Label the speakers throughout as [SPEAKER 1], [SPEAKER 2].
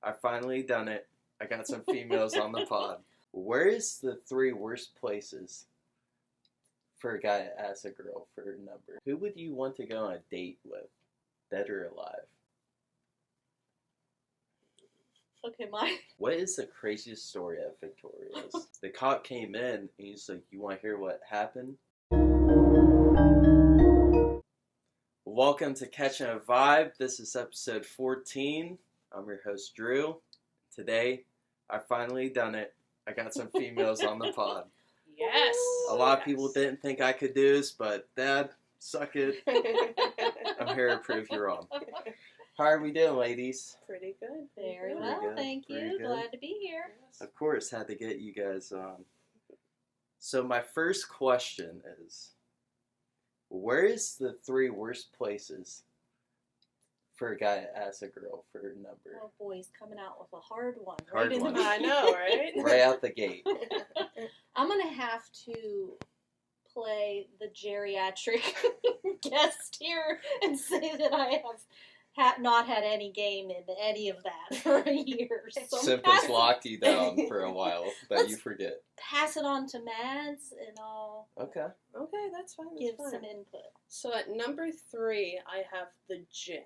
[SPEAKER 1] I finally done it. I got some females on the pod. Where is the 3 worst places for a guy to ask a girl for her number? Who would you want to go on a date with, dead or alive?
[SPEAKER 2] Okay,
[SPEAKER 1] What is the craziest story at Victoria's? The cop came in and he's like, "You want to hear what happened?" Welcome to Catching a Vibe. This is episode 14. I'm your host, Drew. Today, I finally done it. I got some females on the pod.
[SPEAKER 2] Yes.
[SPEAKER 1] A lot of people didn't think I could do this, but Dad, suck it. I'm here to prove you wrong. How are we doing, ladies?
[SPEAKER 3] Pretty good.
[SPEAKER 2] Very
[SPEAKER 1] Pretty
[SPEAKER 2] well,
[SPEAKER 1] good,
[SPEAKER 2] thank
[SPEAKER 1] pretty
[SPEAKER 2] you.
[SPEAKER 1] good.
[SPEAKER 2] Glad to be here.
[SPEAKER 1] Of course, had to get you guys on. So my first question is, where is the 3 worst places for a guy to ask a girl for her number?
[SPEAKER 2] Oh boy, he's coming out with a hard one.
[SPEAKER 1] Hard
[SPEAKER 2] in
[SPEAKER 1] one.
[SPEAKER 2] the
[SPEAKER 3] I know, right?
[SPEAKER 1] Right out the gate.
[SPEAKER 2] I'm going to have to play the geriatric guest here and say that I have not had any game in any of that for a year. So
[SPEAKER 1] Simp locked you down for a while, but you forget.
[SPEAKER 2] pass it on to Mads and I'll
[SPEAKER 1] Okay.
[SPEAKER 3] Okay, that's fine.
[SPEAKER 2] give
[SPEAKER 3] That's
[SPEAKER 2] some
[SPEAKER 3] fine.
[SPEAKER 2] input.
[SPEAKER 3] So at number 3, I have the gym.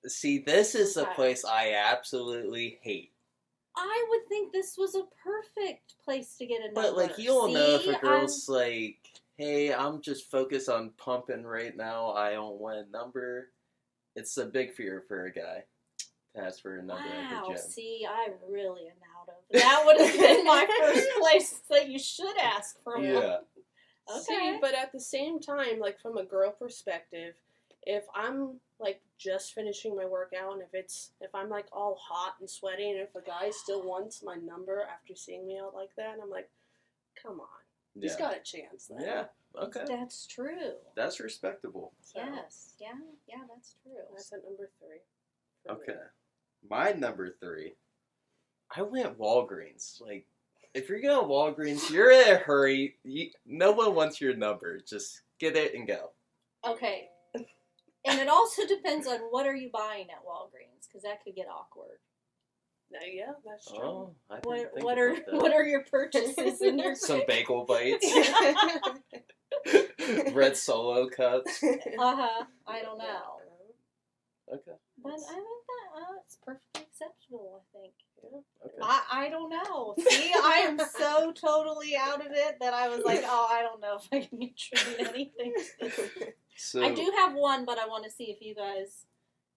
[SPEAKER 1] See, this is the
[SPEAKER 2] Okay.
[SPEAKER 1] place I absolutely hate.
[SPEAKER 2] I would think this was a perfect place to get a number.
[SPEAKER 1] But, like, you don't know if
[SPEAKER 2] See,
[SPEAKER 1] a girl's like, hey, I'm just focused on pumping right now. I don't want a number. It's a big fear for a guy to ask for a number at
[SPEAKER 2] Wow,
[SPEAKER 1] the gym.
[SPEAKER 2] see, I really am out of it. That would have been my first place that you should ask for one.
[SPEAKER 1] Yeah.
[SPEAKER 2] Okay.
[SPEAKER 3] See, but at the same time, like from a girl perspective, if I'm like just finishing my workout and if I'm like all hot and sweaty and if a guy still wants my number after seeing me out like that, I'm like, come on. He's got a chance then.
[SPEAKER 1] Yeah. Okay.
[SPEAKER 2] That's true.
[SPEAKER 1] That's respectable.
[SPEAKER 3] So,
[SPEAKER 2] Yes. Yeah, that's true.
[SPEAKER 3] That's at number 3. for me.
[SPEAKER 1] Okay. My number 3, I went Walgreens. Like, if you're going to Walgreens, you're in a hurry. No one wants your number. Just get it and go.
[SPEAKER 2] Okay. And it also depends on what are you buying at Walgreens, because that could get awkward.
[SPEAKER 3] Yeah, that's true.
[SPEAKER 1] Oh, I didn't think
[SPEAKER 2] What
[SPEAKER 1] about
[SPEAKER 2] are your purchases in your
[SPEAKER 1] some bagel bites, red Solo cups.
[SPEAKER 2] I don't know.
[SPEAKER 1] Okay.
[SPEAKER 2] But I think that it's perfectly acceptable, I think.
[SPEAKER 1] Yeah. Okay.
[SPEAKER 2] I don't know. See, I am so totally out of it that I was like, oh, I don't know if I can contribute anything to this.
[SPEAKER 1] So
[SPEAKER 2] I do have one, but I want to see if you guys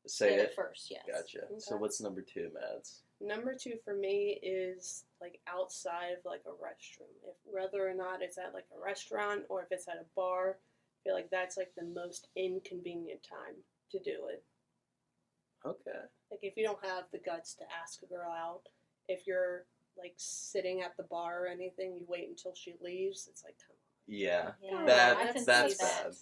[SPEAKER 1] say
[SPEAKER 2] get
[SPEAKER 1] it.
[SPEAKER 2] first. Yes.
[SPEAKER 1] Gotcha. So
[SPEAKER 3] Okay.
[SPEAKER 1] what's number 2, Mads?
[SPEAKER 3] Number 2 for me is like outside of like a restroom. If whether or not it's at like a restaurant or if it's at a bar, I feel like that's like the most inconvenient time to do it.
[SPEAKER 1] Okay.
[SPEAKER 3] Like if you don't have the guts to ask a girl out, if you're like sitting at the bar or anything, you wait until she leaves. It's like, come
[SPEAKER 1] Yeah.
[SPEAKER 2] Yeah,
[SPEAKER 1] That-
[SPEAKER 2] I can
[SPEAKER 1] that's
[SPEAKER 2] see that.
[SPEAKER 1] bad.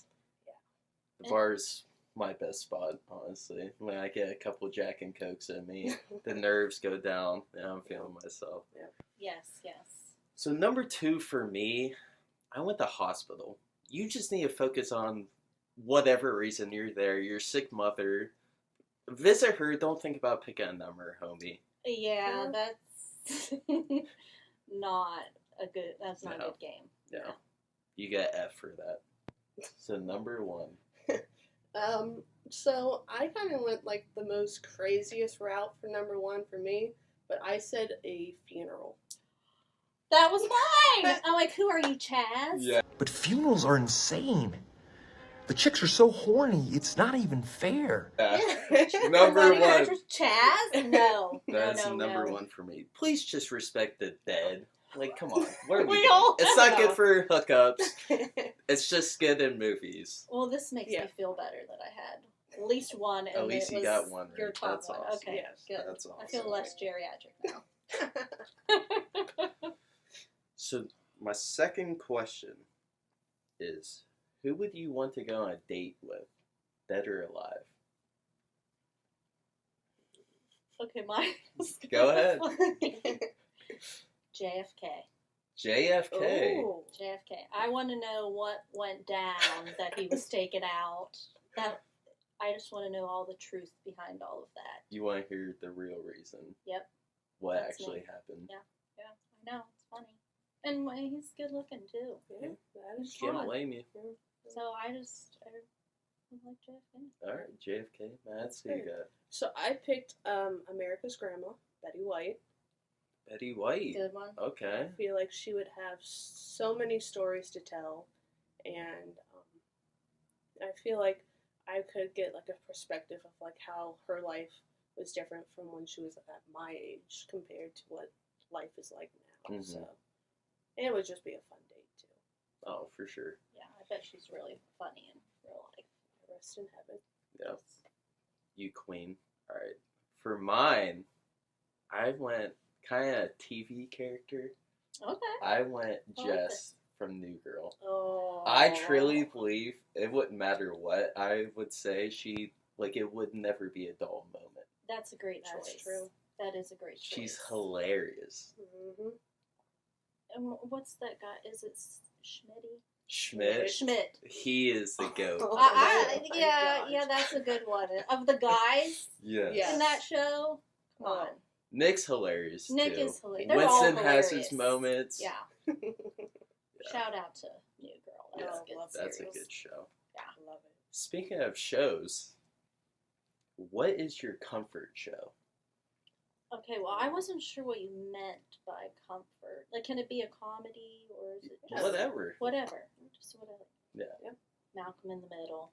[SPEAKER 1] The bar's my best spot, honestly. When I get a couple Jack and Cokes in me, the nerves go down, and I'm feeling myself.
[SPEAKER 2] Yes.
[SPEAKER 1] So number 2 for me, I went to hospital. You just need to focus on whatever reason you're there. Your sick mother. Visit her. Don't think about picking a number, homie.
[SPEAKER 2] Yeah,
[SPEAKER 3] Yeah.
[SPEAKER 2] that's not a good. That's not a
[SPEAKER 1] No.
[SPEAKER 2] good game.
[SPEAKER 1] No. You get F for that. So number 1.
[SPEAKER 3] So I kind of went like the most craziest route for number 1 for me, but I said a funeral.
[SPEAKER 2] That was mine. I'm like, who are you, Chaz?
[SPEAKER 1] Yeah.
[SPEAKER 4] But funerals are insane. The chicks are so horny, it's not even fair.
[SPEAKER 1] Number
[SPEAKER 2] Somebody
[SPEAKER 1] 1.
[SPEAKER 2] catches Chaz? No.
[SPEAKER 1] That's
[SPEAKER 2] no,
[SPEAKER 1] number
[SPEAKER 2] no.
[SPEAKER 1] 1 for me. Please just respect the dead. Like, come on. What are we
[SPEAKER 2] We
[SPEAKER 1] doing?
[SPEAKER 2] all
[SPEAKER 1] It's not
[SPEAKER 3] know.
[SPEAKER 1] good for hookups. It's just good in movies.
[SPEAKER 2] Well, this makes
[SPEAKER 3] Yeah.
[SPEAKER 2] me feel better that I had at least one. And
[SPEAKER 1] At least
[SPEAKER 2] it
[SPEAKER 1] you
[SPEAKER 2] was
[SPEAKER 1] got one
[SPEAKER 2] Your
[SPEAKER 1] right.
[SPEAKER 2] top
[SPEAKER 1] That's
[SPEAKER 2] one.
[SPEAKER 1] awesome.
[SPEAKER 2] Okay,
[SPEAKER 3] Yes,
[SPEAKER 2] good.
[SPEAKER 1] That's
[SPEAKER 2] I feel
[SPEAKER 1] awesome.
[SPEAKER 2] less geriatric now.
[SPEAKER 1] So, my second question is, who would you want to go on a date with, dead or alive?
[SPEAKER 2] Okay, mine.
[SPEAKER 1] Go ahead.
[SPEAKER 2] JFK.
[SPEAKER 1] JFK.
[SPEAKER 3] Ooh.
[SPEAKER 2] JFK. I want to know what went down that he was taken out. That I just want to know all the truth behind all of that.
[SPEAKER 1] You want to hear the real reason.
[SPEAKER 2] Yep.
[SPEAKER 1] What
[SPEAKER 2] That's
[SPEAKER 1] actually
[SPEAKER 2] me.
[SPEAKER 1] happened.
[SPEAKER 2] Yeah, I know. It's funny. And he's good looking, too.
[SPEAKER 3] Yeah, that is
[SPEAKER 1] Can't
[SPEAKER 2] hot.
[SPEAKER 1] blame you.
[SPEAKER 2] So I like JFK.
[SPEAKER 1] Alright, JFK. Mads, who you got?
[SPEAKER 3] So I picked America's Grandma, Betty White.
[SPEAKER 1] Betty White.
[SPEAKER 2] Good one.
[SPEAKER 1] Okay.
[SPEAKER 3] I feel like she would have so many stories to tell, and I feel like I could get like a perspective of like how her life was different from when she was at my age compared to what life is like now.
[SPEAKER 1] Mhm.
[SPEAKER 3] So, and it would just be a fun date too.
[SPEAKER 1] Oh, for sure.
[SPEAKER 2] Yeah, I bet she's really funny in real life.
[SPEAKER 3] Rest in heaven.
[SPEAKER 1] Yeah. You queen. Alright. For mine, I went kind of TV character.
[SPEAKER 2] Okay.
[SPEAKER 1] I went
[SPEAKER 2] I like
[SPEAKER 1] Jess from New Girl.
[SPEAKER 3] Oh,
[SPEAKER 1] I truly believe it wouldn't matter what I would say. It would never be a dull moment.
[SPEAKER 2] That's a great
[SPEAKER 3] That's
[SPEAKER 2] choice.
[SPEAKER 3] true.
[SPEAKER 2] That is a great choice.
[SPEAKER 1] She's hilarious.
[SPEAKER 3] Mm-hmm.
[SPEAKER 2] And what's that guy? Is it Schmitty?
[SPEAKER 1] Schmidt.
[SPEAKER 2] Schmidt.
[SPEAKER 1] He is the goat.
[SPEAKER 3] Oh, my
[SPEAKER 2] yeah,
[SPEAKER 3] God.
[SPEAKER 2] yeah, that's a good one. Of the guys
[SPEAKER 1] Yes.
[SPEAKER 3] Yes.
[SPEAKER 2] in that show, come on.
[SPEAKER 1] Nick's hilarious
[SPEAKER 2] Nick
[SPEAKER 1] too.
[SPEAKER 2] is hilarious. They're all
[SPEAKER 1] Winston has
[SPEAKER 2] hilarious.
[SPEAKER 1] his moments.
[SPEAKER 2] Yeah. Shout out to New Girl. That's
[SPEAKER 1] Yeah,
[SPEAKER 2] a good
[SPEAKER 1] that's a
[SPEAKER 2] series.
[SPEAKER 1] good show.
[SPEAKER 3] I love it.
[SPEAKER 1] Speaking of shows, what is your comfort show?
[SPEAKER 2] Okay, well, I wasn't sure what you meant by comfort. Like, can it be a comedy or is it just
[SPEAKER 1] Whatever.
[SPEAKER 2] Whatever. Just whatever.
[SPEAKER 1] Yeah.
[SPEAKER 2] Malcolm in the Middle.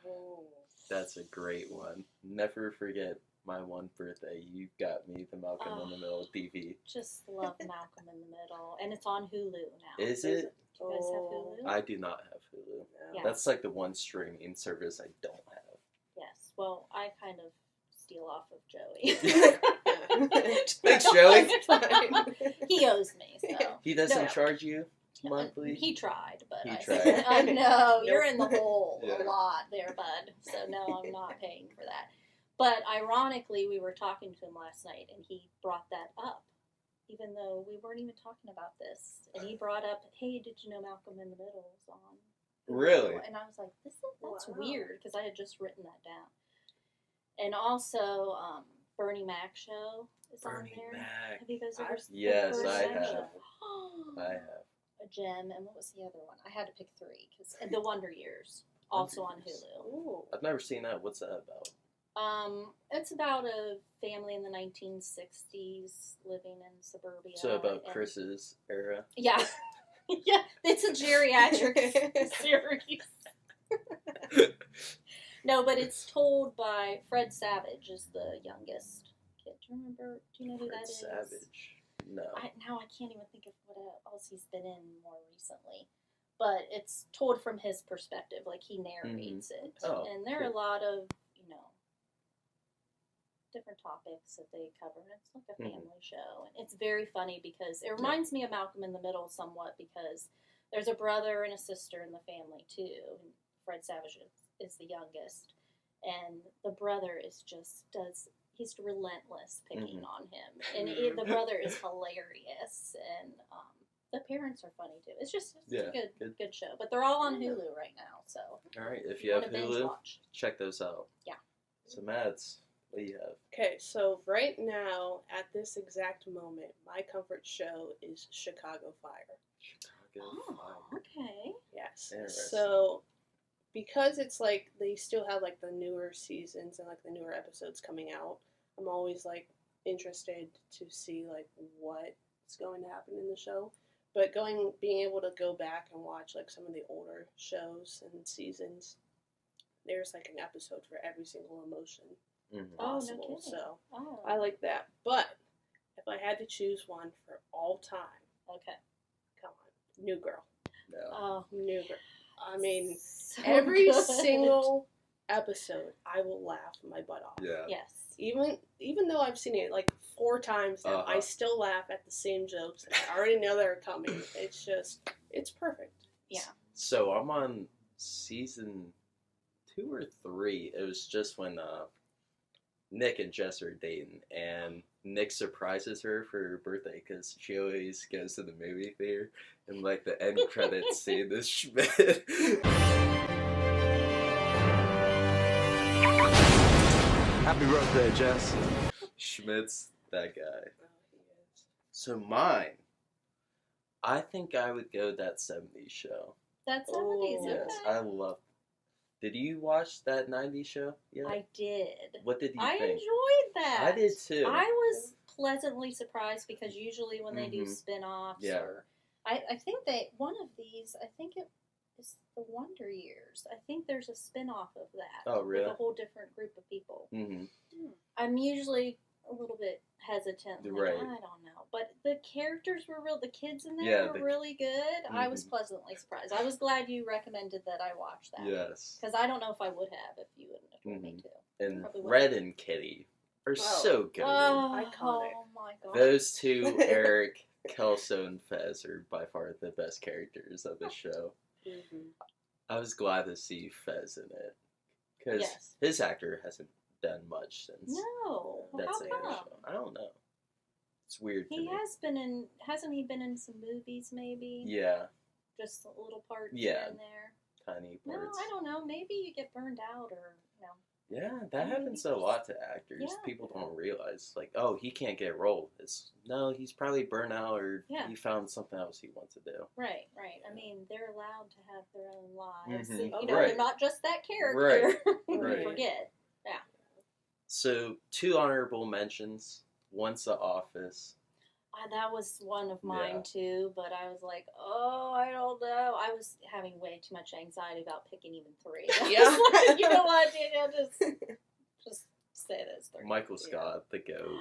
[SPEAKER 3] Oh.
[SPEAKER 1] That's a great one. Never forget my one birthday. You got me the Malcolm in the Middle DV.
[SPEAKER 2] Just love Malcolm in the Middle, and it's on Hulu now.
[SPEAKER 1] Is it?
[SPEAKER 2] Do you guys have Hulu?
[SPEAKER 1] I do not have Hulu.
[SPEAKER 2] Yeah.
[SPEAKER 1] That's like the one streaming service I don't have.
[SPEAKER 2] Yes. Well, I kind of steal off of Joey.
[SPEAKER 1] Thanks, Joey.
[SPEAKER 2] He owes me, so.
[SPEAKER 1] He doesn't
[SPEAKER 2] No.
[SPEAKER 1] charge you monthly?
[SPEAKER 2] He tried, but
[SPEAKER 1] He
[SPEAKER 2] I
[SPEAKER 1] tried.
[SPEAKER 2] said, oh no, you're in the hole
[SPEAKER 1] Yeah.
[SPEAKER 2] a lot there, bud. So no, I'm not paying for that. But ironically, we were talking to him last night, and he brought that up, even though we weren't even talking about this. And he brought up, hey, did you know Malcolm in the Middle was on?
[SPEAKER 1] Really?
[SPEAKER 2] And I was like, that's
[SPEAKER 3] Wow.
[SPEAKER 2] weird, because I had just written that down. And also, Bernie Mac show is on
[SPEAKER 1] Bernie
[SPEAKER 2] there.
[SPEAKER 1] Mac.
[SPEAKER 2] Have you guys ever seen
[SPEAKER 1] Yes,
[SPEAKER 2] the
[SPEAKER 1] I
[SPEAKER 2] Bernie Mac
[SPEAKER 1] have.
[SPEAKER 2] show?
[SPEAKER 1] I have.
[SPEAKER 2] A Gem, and what was the other one? I had to pick three, and The Wonder Years, also on
[SPEAKER 1] Years.
[SPEAKER 2] Hulu.
[SPEAKER 3] Ooh.
[SPEAKER 1] I've never seen that. What's that about?
[SPEAKER 2] It's about a family in the 1960s living in suburbia.
[SPEAKER 1] So about
[SPEAKER 2] and-
[SPEAKER 1] Chris's era.
[SPEAKER 2] Yeah. Yeah, it's a geriatric series. No, but it's told by Fred Savage, is the youngest kid. Do you remember? Do you know who
[SPEAKER 1] Fred
[SPEAKER 2] that is?
[SPEAKER 1] Savage. No.
[SPEAKER 2] Now I can't even think of what else he's been in more recently. But it's told from his perspective, like he narrates it.
[SPEAKER 1] Oh,
[SPEAKER 2] and there are a
[SPEAKER 1] cool.
[SPEAKER 2] lot of, different topics that they cover. And it's like a family show. And it's very funny because it reminds me of Malcolm in the Middle somewhat, because there's a brother and a sister in the family too. And Fred Savage is the youngest. And the brother is he's relentless picking on him. And the brother is hilarious. And the parents are funny too. It's just a good show. But they're all on Hulu right now. So
[SPEAKER 1] Alright, if you have
[SPEAKER 2] wanna binge
[SPEAKER 1] Hulu,
[SPEAKER 2] watch.
[SPEAKER 1] check those out.
[SPEAKER 2] Yeah.
[SPEAKER 1] So Mads, what do you have?
[SPEAKER 3] Okay, so right now, at this exact moment, my comfort show is Chicago Fire.
[SPEAKER 1] Chicago
[SPEAKER 2] Oh,
[SPEAKER 1] Fire.
[SPEAKER 2] okay.
[SPEAKER 3] Yes.
[SPEAKER 1] Interesting.
[SPEAKER 3] So, because it's like they still have like the newer seasons and like the newer episodes coming out, I'm always like interested to see like what's going to happen in the show. But being able to go back and watch like some of the older shows and seasons, there's like an episode for every single emotion
[SPEAKER 1] Mm-hmm.
[SPEAKER 2] Oh, no
[SPEAKER 3] possible.
[SPEAKER 2] kidding.
[SPEAKER 3] So
[SPEAKER 2] Oh,
[SPEAKER 3] I like that. But if I had to choose one for all time,
[SPEAKER 2] okay.
[SPEAKER 3] come on, New Girl.
[SPEAKER 1] No.
[SPEAKER 2] Oh,
[SPEAKER 3] New Girl. I mean,
[SPEAKER 2] so
[SPEAKER 3] every
[SPEAKER 2] good.
[SPEAKER 3] single episode, I will laugh my butt off.
[SPEAKER 1] Yeah.
[SPEAKER 2] Yes.
[SPEAKER 3] Even though I've seen it like 4 times now, I still laugh at the same jokes. And I already know they're coming. It's perfect.
[SPEAKER 2] Yeah.
[SPEAKER 1] So I'm on season 2 or 3. It was just when Nick and Jess are dating, and Nick surprises her for her birthday because she always goes to the movie theater, and like the end credits scene is Schmidt.
[SPEAKER 4] Happy birthday, Jess.
[SPEAKER 1] Schmidt's that guy.
[SPEAKER 3] Oh, he is.
[SPEAKER 1] So mine, I think I would go that 70s show.
[SPEAKER 2] That's 70s,
[SPEAKER 3] Oh.
[SPEAKER 2] okay.
[SPEAKER 1] Yes, I love. Did you watch that 90s show? Yeah.
[SPEAKER 2] I did.
[SPEAKER 1] What did you
[SPEAKER 2] I
[SPEAKER 1] think?
[SPEAKER 2] enjoyed that.
[SPEAKER 1] I did too.
[SPEAKER 2] I was pleasantly surprised because usually when they do
[SPEAKER 1] Mhm.
[SPEAKER 2] spin-offs
[SPEAKER 1] Yeah.
[SPEAKER 2] or I think one of these, I think it is the Wonder Years. I think there's a spin-off of that.
[SPEAKER 1] Oh, really?
[SPEAKER 2] With a whole different group of people.
[SPEAKER 1] Mm-hmm.
[SPEAKER 2] I'm usually a little bit hesitant. Like,
[SPEAKER 1] Right.
[SPEAKER 2] I don't know. But the characters were the kids in there
[SPEAKER 1] Yeah,
[SPEAKER 2] were really good. I was
[SPEAKER 1] Mhm.
[SPEAKER 2] pleasantly surprised. I was glad you recommended that I watch that.
[SPEAKER 1] Yes.
[SPEAKER 2] Because I don't know if I would have if you wouldn't have told me
[SPEAKER 1] Mhm.
[SPEAKER 2] to.
[SPEAKER 1] And
[SPEAKER 2] Probably wouldn't.
[SPEAKER 1] Red and Kitty are so good.
[SPEAKER 3] Iconic.
[SPEAKER 2] Oh my god.
[SPEAKER 1] Those two, Eric, Kelso, and Fez, are by far the best characters of the show.
[SPEAKER 3] Mhm.
[SPEAKER 1] I was glad to see Fez in it. Because
[SPEAKER 2] Yes.
[SPEAKER 1] his actor hasn't done much since
[SPEAKER 2] No.
[SPEAKER 1] that's
[SPEAKER 2] How
[SPEAKER 1] the end of the
[SPEAKER 2] come?
[SPEAKER 1] show. I don't know. It's weird to
[SPEAKER 2] He
[SPEAKER 1] me.
[SPEAKER 2] has been in, hasn't he been in some movies maybe?
[SPEAKER 1] Yeah,
[SPEAKER 2] Just little parts
[SPEAKER 1] Yeah.
[SPEAKER 2] here and there.
[SPEAKER 1] tiny
[SPEAKER 2] No,
[SPEAKER 1] parts.
[SPEAKER 2] I don't know. Maybe you get burned out or,
[SPEAKER 1] Yeah, that
[SPEAKER 2] Maybe
[SPEAKER 1] happens a
[SPEAKER 2] just-
[SPEAKER 1] lot to actors.
[SPEAKER 2] Yeah.
[SPEAKER 1] People don't realize, like, oh, he can't get a role. No, he's probably burnt out or
[SPEAKER 2] Yeah.
[SPEAKER 1] he found something else he wants to do.
[SPEAKER 2] Right. I mean, they're allowed to have their own lives.
[SPEAKER 1] Mhm.
[SPEAKER 2] You know,
[SPEAKER 1] Right.
[SPEAKER 2] they're not just that character.
[SPEAKER 1] Right.
[SPEAKER 2] You
[SPEAKER 1] Right.
[SPEAKER 2] forget.
[SPEAKER 1] So, 2 honorable mentions. One's The Office.
[SPEAKER 2] That was one of mine
[SPEAKER 1] Yeah.
[SPEAKER 2] too, but I was like, oh, I don't know. I was having way too much anxiety about picking even 3. I was
[SPEAKER 3] Yeah.
[SPEAKER 2] like, you know what, Daniel, just say this 3.
[SPEAKER 1] Michael Scott, the GOAT.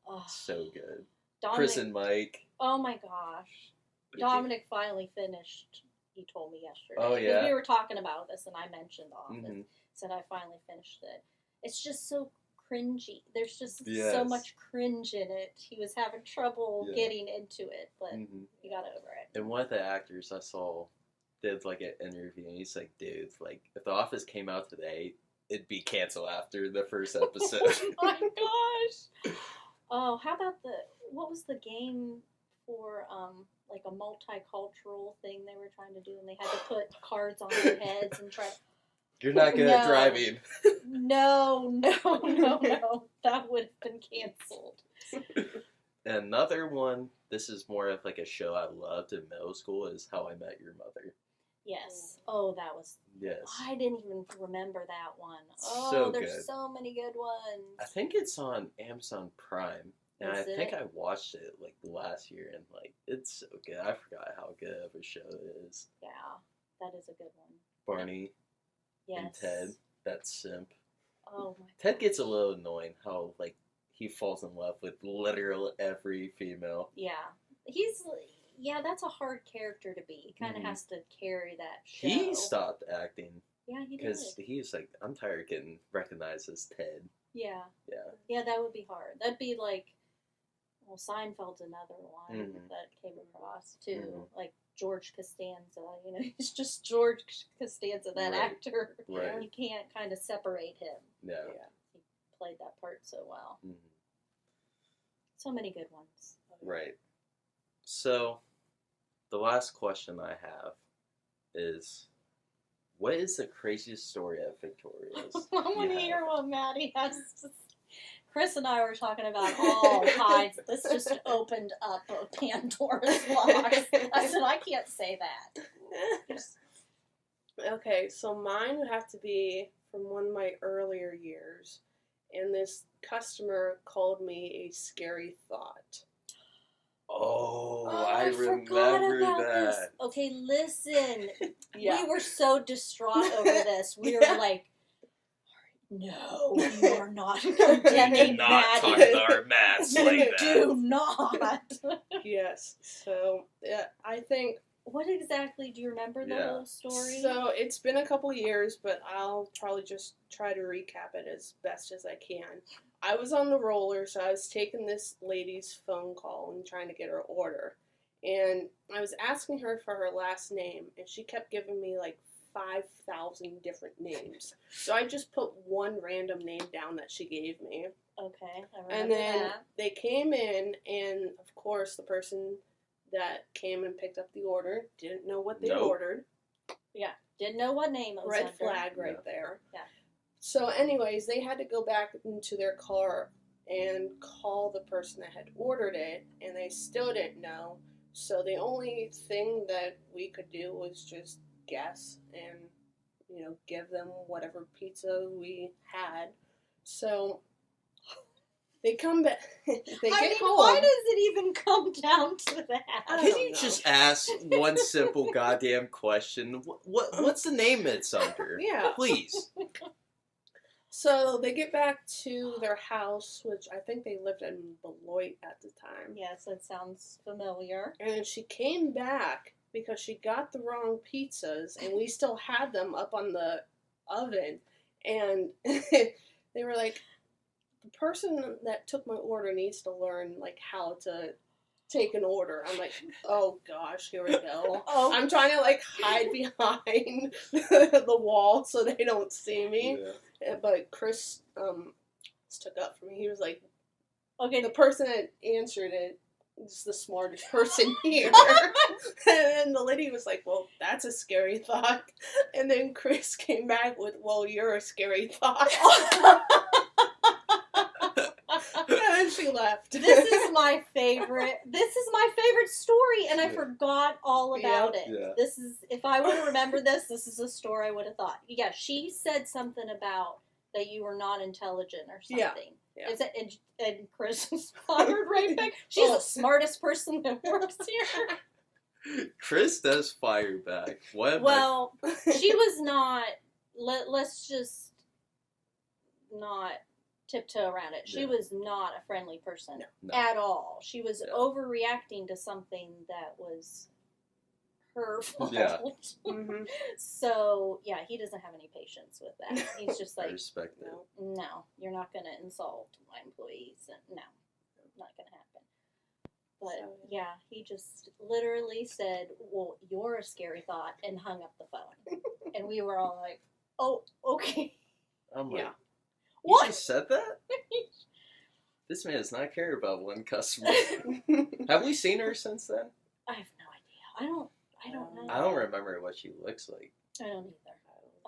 [SPEAKER 2] Oh,
[SPEAKER 1] So good.
[SPEAKER 2] Dominic,
[SPEAKER 1] Chris and Mike.
[SPEAKER 2] oh my gosh.
[SPEAKER 1] Did you-
[SPEAKER 2] Dominic finally finished, he told me yesterday.
[SPEAKER 1] Oh,
[SPEAKER 2] 'Cause
[SPEAKER 1] yeah?
[SPEAKER 2] we were talking about this and I mentioned The Office.
[SPEAKER 1] Mhm.
[SPEAKER 2] Said I finally finished it. It's just so cringy. There's just so
[SPEAKER 1] Yes.
[SPEAKER 2] much cringe in it. He was having trouble
[SPEAKER 1] Yeah.
[SPEAKER 2] getting into it, but
[SPEAKER 1] Mhm.
[SPEAKER 2] he got over it.
[SPEAKER 1] And one of the actors I saw did like an interview, and he's like, dude, like, if The Office came out today, it'd be canceled after the first episode.
[SPEAKER 2] Oh my gosh! Oh, how about what was the game for like a multicultural thing they were trying to do, and they had to put cards on their heads and try.
[SPEAKER 1] You're not good at
[SPEAKER 2] No.
[SPEAKER 1] driving.
[SPEAKER 2] No, that would have been canceled.
[SPEAKER 1] Another one, this is more of like a show I loved in middle school, is How I Met Your Mother.
[SPEAKER 2] Yes. Oh, that was.
[SPEAKER 1] Yes.
[SPEAKER 2] I didn't even remember that one. Oh,
[SPEAKER 1] So
[SPEAKER 2] there's
[SPEAKER 1] good.
[SPEAKER 2] so many good ones.
[SPEAKER 1] I think it's on Amazon Prime. And
[SPEAKER 2] Is
[SPEAKER 1] I think
[SPEAKER 2] it?
[SPEAKER 1] I watched it like last year, and like it's so good. I forgot how good of a show it is.
[SPEAKER 2] Yeah, that is a good one.
[SPEAKER 1] Barney
[SPEAKER 2] Yes.
[SPEAKER 1] and Ted, that simp.
[SPEAKER 2] Oh my.
[SPEAKER 1] Ted gets a little annoying how like he falls in love with literal every female.
[SPEAKER 2] Yeah, that's a hard character to be. He kind of
[SPEAKER 1] Mhm.
[SPEAKER 2] has to carry that show.
[SPEAKER 1] He stopped acting
[SPEAKER 2] Yeah, he did.
[SPEAKER 1] because he's like, I'm tired of getting recognized as Ted.
[SPEAKER 2] Yeah,
[SPEAKER 1] Yeah.
[SPEAKER 2] that would be hard. That'd be like, well, Seinfeld's another one
[SPEAKER 1] Mhm.
[SPEAKER 2] that came across too.
[SPEAKER 1] Mhm.
[SPEAKER 2] Like George Costanza, you know, he's just George Costanza, that
[SPEAKER 1] Right.
[SPEAKER 2] actor.
[SPEAKER 1] Right.
[SPEAKER 2] You can't kind of separate him.
[SPEAKER 1] Yeah.
[SPEAKER 2] He played that part so well.
[SPEAKER 1] Mhm.
[SPEAKER 2] So many good ones.
[SPEAKER 1] Right. So, the last question I have is, what is the craziest story at Victoria's?
[SPEAKER 2] I want
[SPEAKER 1] you
[SPEAKER 2] to
[SPEAKER 1] have?
[SPEAKER 2] hear what Maddie has to say. Chris and I were talking about all kinds. This just opened up a Pandora's box. I said, I can't say that.
[SPEAKER 3] Okay, so mine would have to be from one of my earlier years, and this customer called me a scary thought.
[SPEAKER 1] Oh, I
[SPEAKER 2] forgot
[SPEAKER 1] remember
[SPEAKER 2] about
[SPEAKER 1] that.
[SPEAKER 2] this. Okay, listen.
[SPEAKER 3] Yeah.
[SPEAKER 2] We were so distraught over this. We
[SPEAKER 3] Yeah.
[SPEAKER 2] were like, no, you are not
[SPEAKER 1] We
[SPEAKER 2] condemning
[SPEAKER 1] did not talk
[SPEAKER 2] Maddie.
[SPEAKER 1] about our mats like that.
[SPEAKER 2] Do not.
[SPEAKER 3] Yes. So I think
[SPEAKER 2] What exactly do you remember the
[SPEAKER 1] Yeah.
[SPEAKER 2] whole story?
[SPEAKER 3] so. It's been a couple years, but I'll probably just try to recap it as best as I can. I was on the roller, so I was taking this lady's phone call and trying to get her order. And I was asking her for her last name, and she kept giving me like 5,000 different names. So I just put one random name down that she gave me.
[SPEAKER 2] Okay, I remember
[SPEAKER 3] And then
[SPEAKER 2] that.
[SPEAKER 3] they came in, and of course, the person that came and picked up the order didn't know what they
[SPEAKER 1] Nope.
[SPEAKER 3] ordered.
[SPEAKER 2] Didn't know what name it was
[SPEAKER 3] Red
[SPEAKER 2] under.
[SPEAKER 3] flag right
[SPEAKER 1] Yeah.
[SPEAKER 3] there.
[SPEAKER 2] Yeah.
[SPEAKER 3] So, anyways, they had to go back into their car and call the person that had ordered it, and they still didn't know. So the only thing that we could do was just guess and, give them whatever pizza we had. So they come back. They get home.
[SPEAKER 2] Why does it even come down to that?
[SPEAKER 3] I
[SPEAKER 1] Can
[SPEAKER 3] don't
[SPEAKER 1] you
[SPEAKER 3] know.
[SPEAKER 1] just ask one simple goddamn question? What's the name it's under?
[SPEAKER 3] Yeah.
[SPEAKER 1] Please.
[SPEAKER 3] So they get back to their house, which I think they lived in Beloit at the time.
[SPEAKER 2] Yes, that sounds familiar.
[SPEAKER 3] And she came back because she got the wrong pizzas, and we still had them up on the oven. And they were like, the person that took my order needs to learn, like, how to take an order. I'm like, oh gosh, here we go.
[SPEAKER 2] Oh.
[SPEAKER 3] I'm trying to, like, hide behind the wall so they don't see me.
[SPEAKER 1] Yeah.
[SPEAKER 3] But Chris stuck up for me. He was like,
[SPEAKER 2] Okay.
[SPEAKER 3] the person that answered it is the smartest person here. And the lady was like, well, that's a scary thought. And then Chris came back with, well, you're a scary thought. And then she left.
[SPEAKER 2] This is my favorite. This is my favorite story, and I forgot all about it.
[SPEAKER 1] Yeah.
[SPEAKER 2] This is, if I would have remembered this is a story I would have thought. Yeah, she said something about that you were not intelligent or something.
[SPEAKER 3] Yeah.
[SPEAKER 2] Is it, and Chris was fired right back. She's the smartest person that works here.
[SPEAKER 1] Chris does fire back. What?
[SPEAKER 2] Well, she was not. Let's just not tiptoe around it. She was not a friendly person at all. She was overreacting to something that was her fault.
[SPEAKER 1] Yeah.
[SPEAKER 3] Mm-hmm.
[SPEAKER 2] So, yeah, he doesn't have any patience with that. He's just
[SPEAKER 1] I
[SPEAKER 2] like,
[SPEAKER 1] respect it.
[SPEAKER 2] no, you're not going to insult my employees. No, not going to happen. But, yeah, he just literally said, well, you're a scary thought, and hung up the phone. And we were all like, oh, okay.
[SPEAKER 1] I'm like, you
[SPEAKER 2] What?
[SPEAKER 1] just said that? This man does not care about one customer. Have we seen her since then?
[SPEAKER 2] I have no idea. I don't know.
[SPEAKER 1] I don't remember what she looks like.
[SPEAKER 2] I don't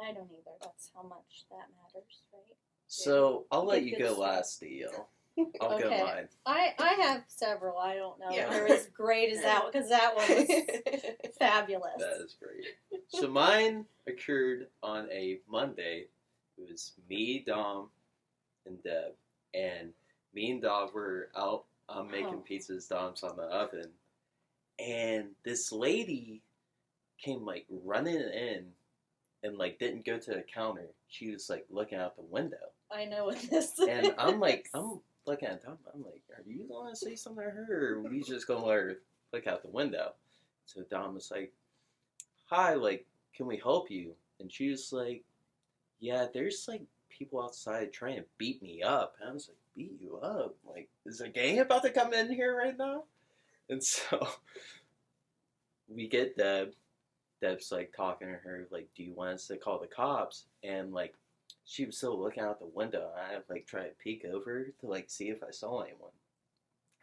[SPEAKER 2] either. That's how much that matters, right?
[SPEAKER 1] So I'll let you
[SPEAKER 2] Good
[SPEAKER 1] go last, Dio. I'll
[SPEAKER 2] Okay.
[SPEAKER 1] go mine.
[SPEAKER 2] I have several. I don't know
[SPEAKER 3] Yeah.
[SPEAKER 2] if they're as great as that one, because that one was fabulous.
[SPEAKER 1] That is great. So mine occurred on a Monday. It was me, Dom, and Deb. And me and Dom were out making pizzas. Dom's on the oven. And this lady came, like, running in and, like, didn't go to the counter. She was, like, looking out the window.
[SPEAKER 2] I know what this is.
[SPEAKER 1] And I'm like, I'm looking at Dom. I'm like, are you going to say something to her? Or are we just going to let her look out the window? So Dom was like, hi, like, can we help you? And she was like, yeah, there's, like, people outside trying to beat me up. And I was like, beat you up? Like, is a gang about to come in here right now? And so we get Deb. Deb's, like, talking to her, like, do you want us to call the cops? And, like, she was still looking out the window. And I, like, tried to peek over to, like, see if I saw anyone.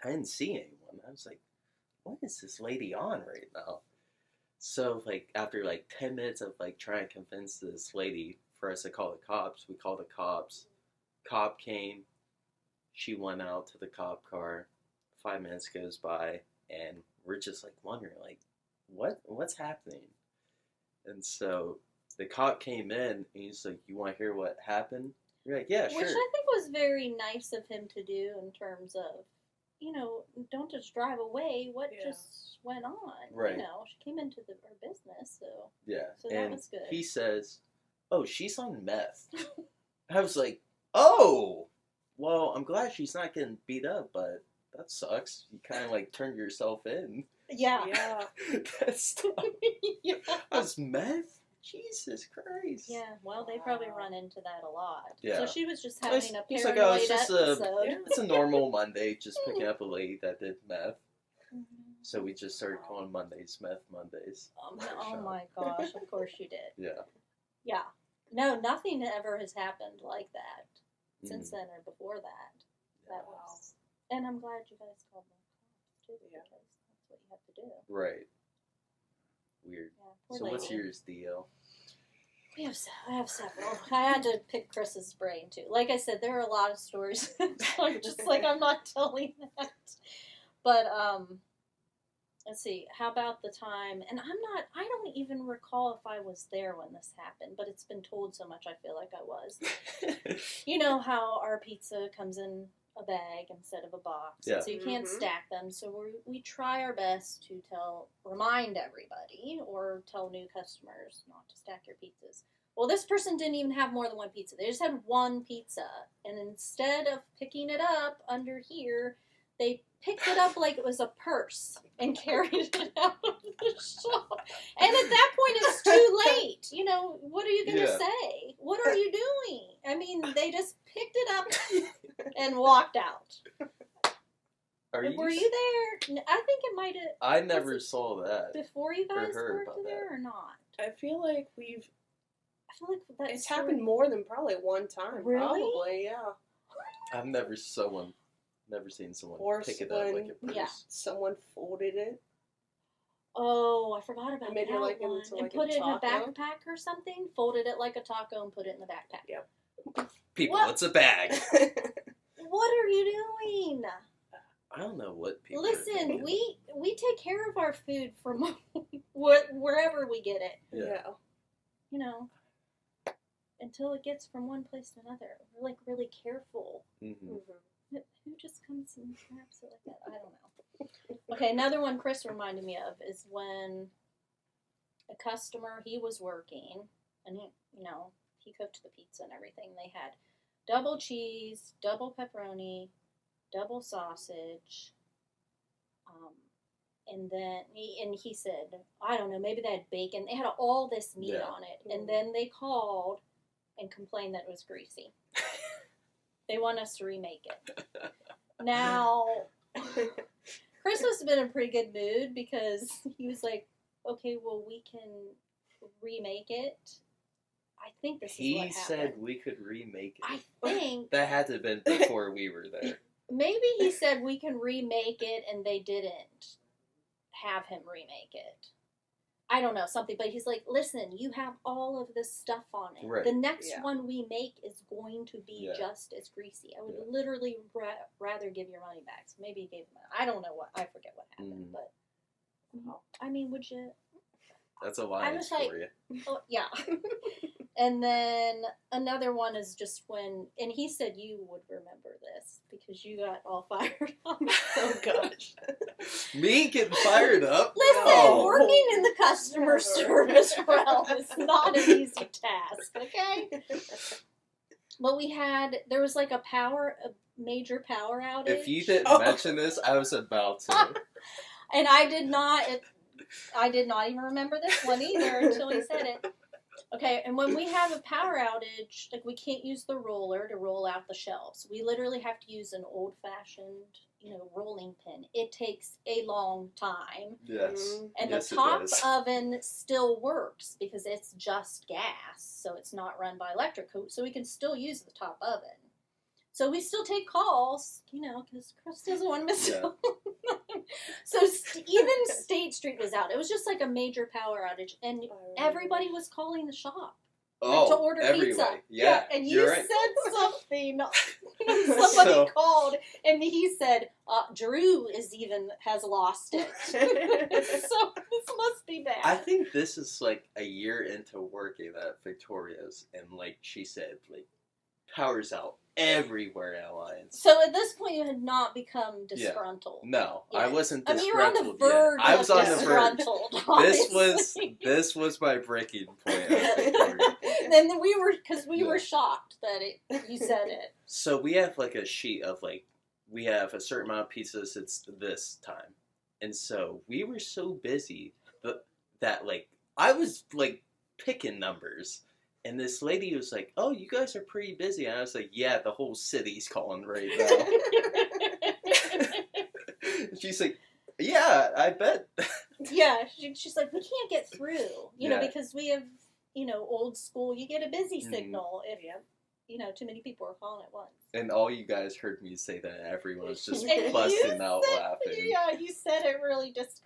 [SPEAKER 1] I didn't see anyone. I was like, what is this lady on right now? So, like, after, like, 10 minutes of, like, trying to convince this lady for us to call the cops, we called the cops. Cop came. She went out to the cop car. 5 minutes goes by, and we're just, like, wondering, like, what's happening? And so the cop came in, and he's like, you want to hear what happened? We're like, yeah, sure.
[SPEAKER 2] Which I think was very nice of him to do in terms of, don't just drive away. What just went on?
[SPEAKER 1] Right.
[SPEAKER 2] She came into her business, so
[SPEAKER 1] Yeah.
[SPEAKER 2] so that was good.
[SPEAKER 1] He says, oh, she's on meth. I was like, oh, well, I'm glad she's not getting beat up, but that sucks. You kind of, like, turned yourself in.
[SPEAKER 2] Yeah.
[SPEAKER 1] That's tough.
[SPEAKER 2] Yeah.
[SPEAKER 1] That's meth? Jesus Christ.
[SPEAKER 2] Yeah, well, they probably run into that a lot.
[SPEAKER 1] Yeah.
[SPEAKER 2] So she was just having a
[SPEAKER 1] He's
[SPEAKER 2] paranoid
[SPEAKER 1] like, oh, it's just
[SPEAKER 2] episode.
[SPEAKER 1] it's a normal Monday, just picking up a lady that did meth.
[SPEAKER 2] Mhm.
[SPEAKER 1] So we just started calling Mondays Meth Mondays.
[SPEAKER 2] Oh my gosh, of course you did.
[SPEAKER 1] Yeah.
[SPEAKER 2] Yeah. No, nothing ever has happened like that since then or before that. That was, and I'm glad you guys called them cops too, because that's what you have to do.
[SPEAKER 1] Right. Weird.
[SPEAKER 2] Yeah, poor
[SPEAKER 1] So
[SPEAKER 2] lady.
[SPEAKER 1] what's yours, Dio?
[SPEAKER 2] I have several. I had to pick Chris's brain too. Like I said, there are a lot of stories. I'm just like, I'm not telling that. But let's see. How about the time? And I don't even recall if I was there when this happened, but it's been told so much I feel like I was. You know how our pizza comes in a bag instead of a box.
[SPEAKER 1] Yeah.
[SPEAKER 2] So you can't stack them. So we try our best to remind everybody or tell new customers not to stack your pizzas. Well, this person didn't even have more than one pizza. They just had one pizza. And instead of picking it up under here, they picked it up like it was a purse and carried it out of the shop. And at that point, it's too late. You know, what are you going to say? What are you doing? I mean, they just picked it up and walked out. Were you there? I think it might have.
[SPEAKER 1] I never saw that.
[SPEAKER 2] Before you guys
[SPEAKER 1] heard
[SPEAKER 2] worked there or not?
[SPEAKER 3] I feel like it's happened more than probably one time.
[SPEAKER 2] Really?
[SPEAKER 3] Probably, yeah.
[SPEAKER 1] I've never seen someone
[SPEAKER 3] Or
[SPEAKER 1] pick it up like a purse.
[SPEAKER 2] Yeah.
[SPEAKER 3] Someone folded it.
[SPEAKER 2] Oh, I forgot about
[SPEAKER 3] And made
[SPEAKER 2] that
[SPEAKER 3] it like
[SPEAKER 2] one.
[SPEAKER 3] into
[SPEAKER 2] And
[SPEAKER 3] like
[SPEAKER 2] put
[SPEAKER 3] a
[SPEAKER 2] it in a
[SPEAKER 3] taco.
[SPEAKER 2] backpack or something. Folded it like a taco and put it in the backpack.
[SPEAKER 3] Yep.
[SPEAKER 1] People,
[SPEAKER 2] What?
[SPEAKER 1] it's a bag.
[SPEAKER 2] What are you doing?
[SPEAKER 1] I don't know what people are
[SPEAKER 2] Listen,
[SPEAKER 1] thinking.
[SPEAKER 2] we take care of our food from wherever we get it.
[SPEAKER 1] Yeah.
[SPEAKER 2] You know, until it gets from one place to another. We're like really careful.
[SPEAKER 1] Mm-hmm.
[SPEAKER 2] Who just comes and grabs it like that? I don't know. Okay, another one Chris reminded me of is when a customer, he was working, and he cooked the pizza and everything. They had double cheese, double pepperoni, double sausage, and then he said, I don't know, maybe they had bacon. They had all this meat on it, and then they called and complained that it was greasy. They want us to remake it. Now, Chris must have been in a pretty good mood because he was like, okay, well, we can remake it. I think this is what happened.
[SPEAKER 1] He said we could remake it.
[SPEAKER 2] I think.
[SPEAKER 1] That had to have been before we were there.
[SPEAKER 2] Maybe he said we can remake it and they didn't have him remake it. I don't know, something. But he's like, listen, you have all of this stuff on it.
[SPEAKER 1] Right.
[SPEAKER 2] The next one we make is going to be just as greasy. I would literally rather give your money back. So maybe he gave him I don't know I forget what happened. But, I mean, would you?
[SPEAKER 1] That's a Lions for you.
[SPEAKER 2] Oh, yeah. And then another one is just when, and he said you would remember this because you got all fired up.
[SPEAKER 3] Oh, gosh.
[SPEAKER 1] Me getting fired up?
[SPEAKER 2] Listen, working in the customer service realm is not an easy task, okay? But there was like a major power outage.
[SPEAKER 1] If you didn't mention this, I was about to.
[SPEAKER 2] And I did not even remember this one either until he said it. Okay, and when we have a power outage, like we can't use the roller to roll out the shelves. We literally have to use an old-fashioned, rolling pin. It takes a long time.
[SPEAKER 1] Yes.
[SPEAKER 2] And
[SPEAKER 1] yes,
[SPEAKER 2] the top
[SPEAKER 1] it does.
[SPEAKER 2] oven still works because it's just gas, so it's not run by electric. So we can still use the top oven. So we still take calls, because Chris doesn't want to miss it. So even State Street was out. It was just like a major power outage, and everybody was calling the shop to order pizza.
[SPEAKER 1] Yeah,
[SPEAKER 2] and you
[SPEAKER 1] right.
[SPEAKER 2] said something. Somebody called, and he said, "Drew has lost it." So this must be bad.
[SPEAKER 1] I think this is like a year into working at Victoria's, and like she said, like power's out everywhere at Alliance.
[SPEAKER 2] So at this point, you had not become disgruntled.
[SPEAKER 1] No,
[SPEAKER 2] yet.
[SPEAKER 1] I wasn't
[SPEAKER 2] I
[SPEAKER 1] disgruntled
[SPEAKER 2] mean, you were on the verge
[SPEAKER 1] yet. I was
[SPEAKER 2] of
[SPEAKER 1] on the verge.
[SPEAKER 2] disgruntled.
[SPEAKER 1] This was my breaking point. At Victoria.
[SPEAKER 2] Then we were shocked that you said it.
[SPEAKER 1] So we have like a sheet of like, we have a certain amount of pizzas, it's this time. And so we were so busy that like, I was like picking numbers. And this lady was like, oh, you guys are pretty busy. And I was like, yeah, the whole city's calling right now. She's like, yeah, I bet.
[SPEAKER 2] Yeah, she's like, we can't get through, because we have, old school. You get a busy signal if, too many people are calling at once.
[SPEAKER 1] And all you guys heard me say that everyone was just
[SPEAKER 2] And
[SPEAKER 1] busting out laughing.
[SPEAKER 2] Yeah, you said it really just.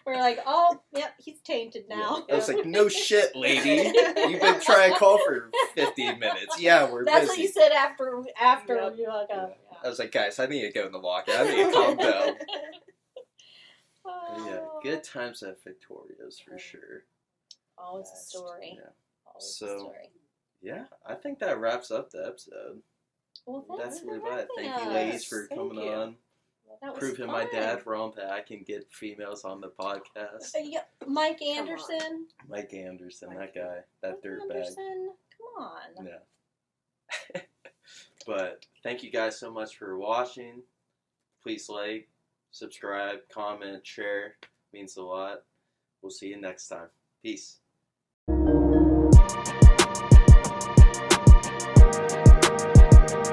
[SPEAKER 2] We're like, oh, yep, he's tainted now.
[SPEAKER 1] I was like, no shit, lady. You've been trying to call for 15 minutes. Yeah, we're
[SPEAKER 2] That's
[SPEAKER 1] busy.
[SPEAKER 2] what you said after
[SPEAKER 3] Yep.
[SPEAKER 2] you hung up.
[SPEAKER 1] I was like, guys, I need to go in the walkout. I need to calm down.
[SPEAKER 2] Oh.
[SPEAKER 1] Yeah, good times at Victoria's for sure.
[SPEAKER 2] Always a story.
[SPEAKER 1] Yeah.
[SPEAKER 2] Always
[SPEAKER 1] So-
[SPEAKER 2] a story.
[SPEAKER 1] Yeah, I think that wraps up the episode.
[SPEAKER 2] Well, thanks
[SPEAKER 1] Definitely
[SPEAKER 2] for
[SPEAKER 1] bye.
[SPEAKER 2] having
[SPEAKER 1] Thank you,
[SPEAKER 2] us.
[SPEAKER 1] ladies, for
[SPEAKER 3] Thank
[SPEAKER 1] coming
[SPEAKER 3] you.
[SPEAKER 1] on.
[SPEAKER 2] That was
[SPEAKER 1] Proving
[SPEAKER 2] fun.
[SPEAKER 1] my dad wrong that I can get females on the podcast.
[SPEAKER 2] Yeah, Mike
[SPEAKER 3] Come on.
[SPEAKER 2] Anderson.
[SPEAKER 1] Mike Anderson,
[SPEAKER 3] Mike
[SPEAKER 1] that guy, that
[SPEAKER 2] Mike
[SPEAKER 1] dirtbag.
[SPEAKER 2] Anderson, come on.
[SPEAKER 1] Yeah. But thank you guys so much for watching. Please like, subscribe, comment, share. Means a lot. We'll see you next time. Peace.